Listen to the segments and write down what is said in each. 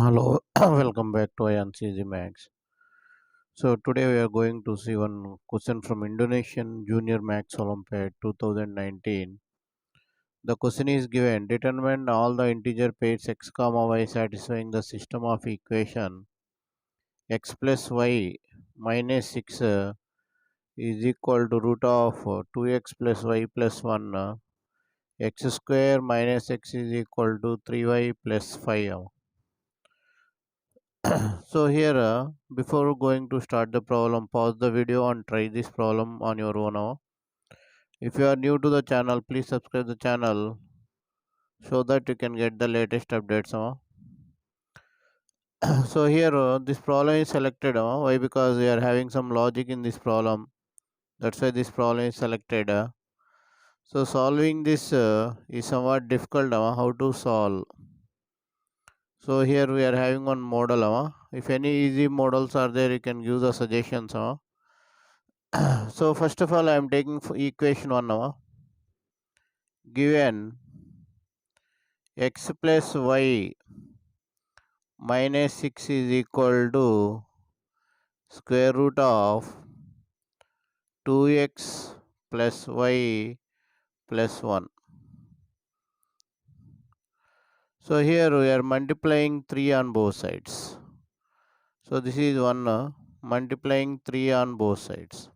Hello, welcome back to AyaansEasyMath. So today we are going to see one question from Indonesian Junior Maths Olympiad 2019. The question is given: determine all the integer pairs x comma y satisfying the system of equation x plus y minus 6 is equal to root of 2x plus y plus 1 x square minus x is equal to 3y plus 5. So here, before going to start the problem, pause the video and try this problem on your own. If you are new to the channel, please subscribe the channel so that you can get the latest updates. So here, this problem is selected. Why? Because we are having some logic in this problem. That's why this problem is selected. So solving this is somewhat difficult. How to solve? So here we are having one model. If any easy models are there, you can give the suggestions. So first of all, I am taking for equation 1 now. Given x plus y minus 6 is equal to square root of 2x plus y plus 1. So here we are multiplying 3 on both sides. So this is 1 multiplying 3 on both sides.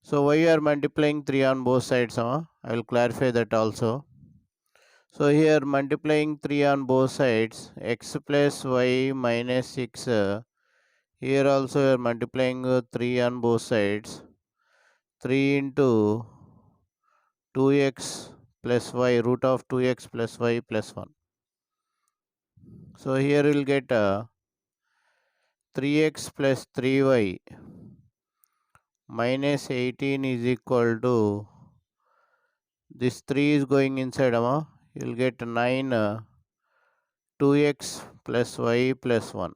So why you are multiplying 3 on both sides? I will clarify that also. So here multiplying 3 on both sides, x plus y minus 6. Here also we are multiplying 3 on both sides. 3 into 2x plus y, root of 2x plus y plus 1. So here we will get 3x plus 3y minus 18 is equal to, this 3 is going inside, you will get 9 2x plus y plus 1.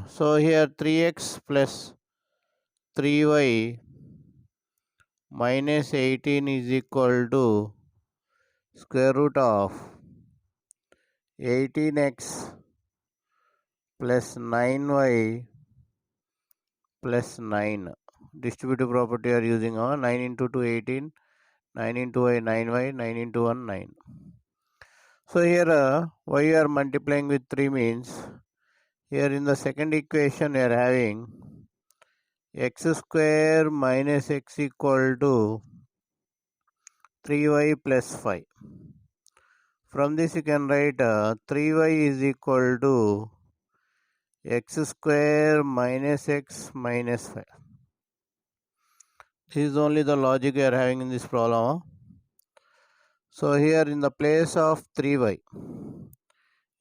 So here 3x plus 3y minus 18 is equal to square root of 18x plus 9y plus 9. Distributive property are using 9 into 2 18, 9 into y 9y, 9 into 1 9. So here y you are multiplying with 3 means, here in the second equation we are having x square minus x equal to 3y plus 5. From this you can write 3y is equal to x square minus x minus 5. This is only the logic we are having in this problem. So here in the place of 3y,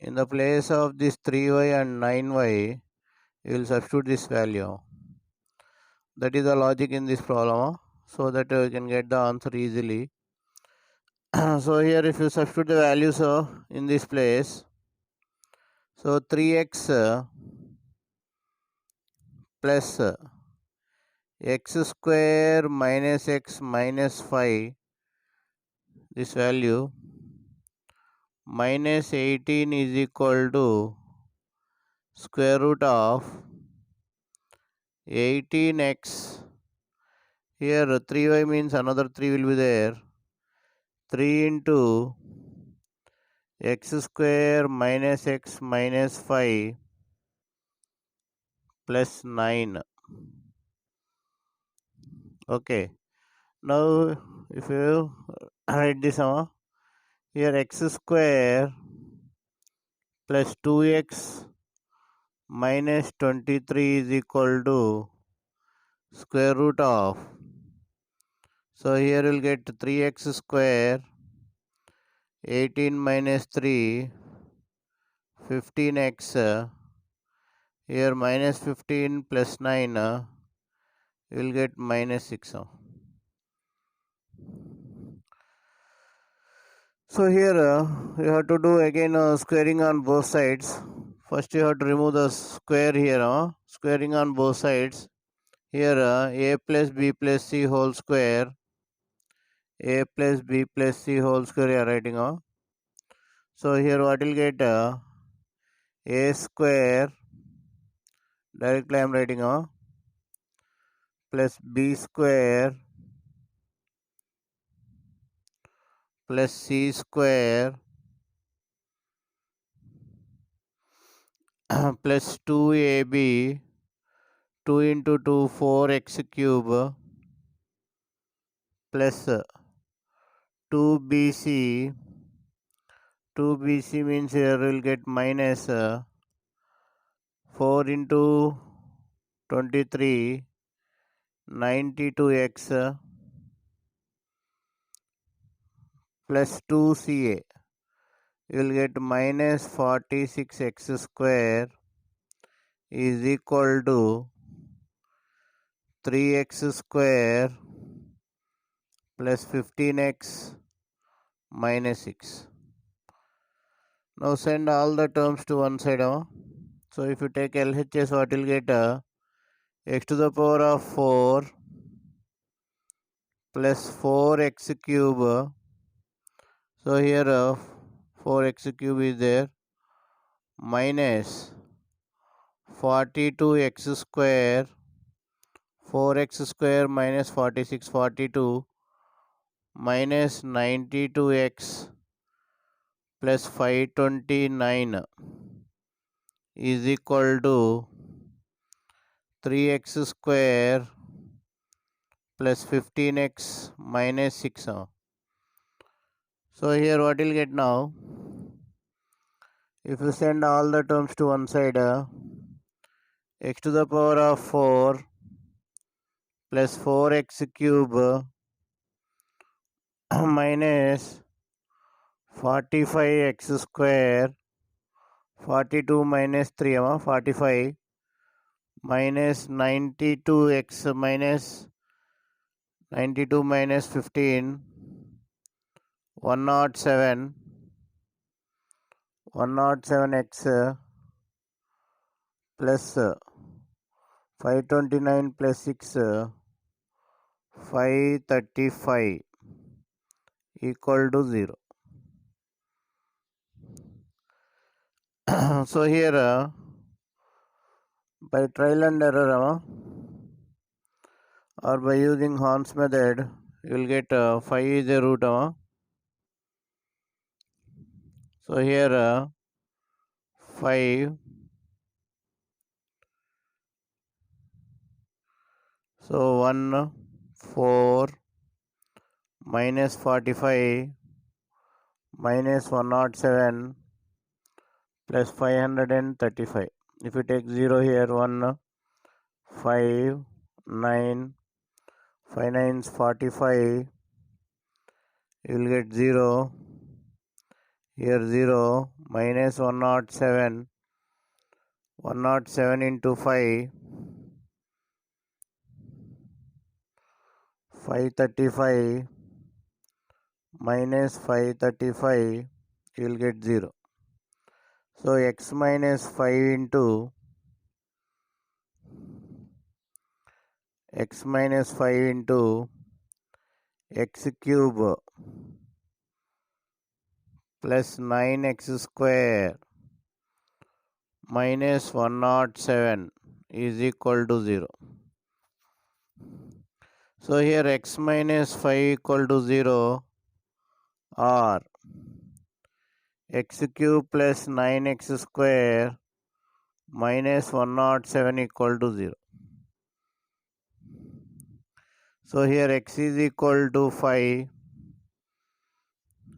in the place of this 3y and 9y, you will substitute this value. That is the logic in this problem, so that you can get the answer easily. So here if you substitute the values in this place, so 3x plus x square minus x minus 5, this value minus 18 is equal to square root of 18x. Here 3y means another 3 will be there. 3 into x square minus x minus 5 plus 9. Okay. Now if you write this here x square plus 2x minus 23 is equal to square root of, so here we'll get 3x square, 18 minus 3, 15x, here minus 15 plus 9, you will get minus 6. So here you have to do again squaring on both sides. First you have to remove the square here, squaring on both sides. Here a plus b plus c whole square, a plus b plus c whole square you are writing. So here what will get a square, directly I am writing plus b square plus c square plus 2ab, 2 into 2 4x cube plus 2bc. 2bc means here we will get minus 4 into 23, 92x plus 2ca. You will get minus 46x square is equal to 3x square plus 15x minus 6. Now send all the terms to one side. So if you take LHS, what will get x to the power of 4 plus 4x cube. So here 4x cube is there minus 42x square, 4x square minus 46, 42 minus 92x plus 529 is equal to 3x square plus 15x minus 6. So here what will get now? If you send all the terms to one side, x to the power of 4 plus 4x cube minus 45x square, 42 minus 3, 45 minus 92x minus 92 minus 15, 107, 107x plus 529 plus 6, 535 equal to 0. So here by trial and error or by using Horn's method, you will get 5 is a root. So here 5. So 1, 4 minus 45 minus 107 plus 535. If you take 0 here, 1, 5, 9, 5 9s 45, you will get 0. Here 0 minus 107, 107 into 5, 535 minus 535, you will get 0. So x minus 5 into x minus 5 into x cube plus 9x square minus 107 is equal to 0. So here x minus 5 equal to 0 or x cube plus 9x square minus 107 equal to 0. So here x is equal to 5.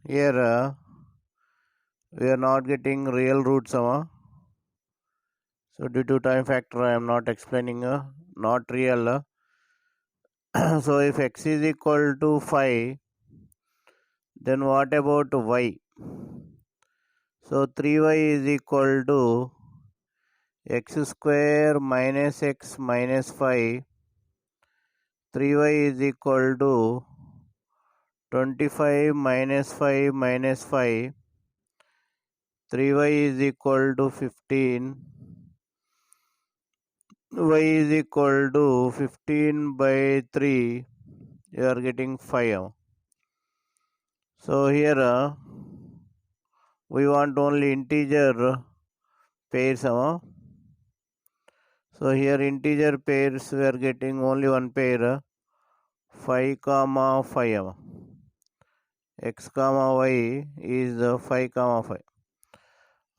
Here we are not getting real roots. So due to time factor I am not explaining not real. So if x is equal to 5, then what about y? So 3y is equal to x square minus x minus 5. 3y is equal to 25 minus 5 minus 5. 3y is equal to 15. Y is equal to 15 by 3. You are getting 5. So here we want only integer pairs. So here integer pairs we are getting only one pair 5 comma 5. X comma y is 5 comma 5.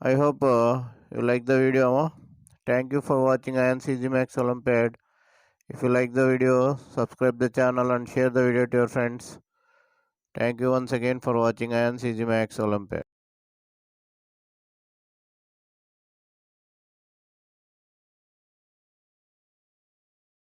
I hope you like the video. Thank you for watching AyaansEasyMath Olympiad. If you like the video, subscribe the channel and share the video to your friends. Thank you once again for watching AyaansEasyMath Olympiad.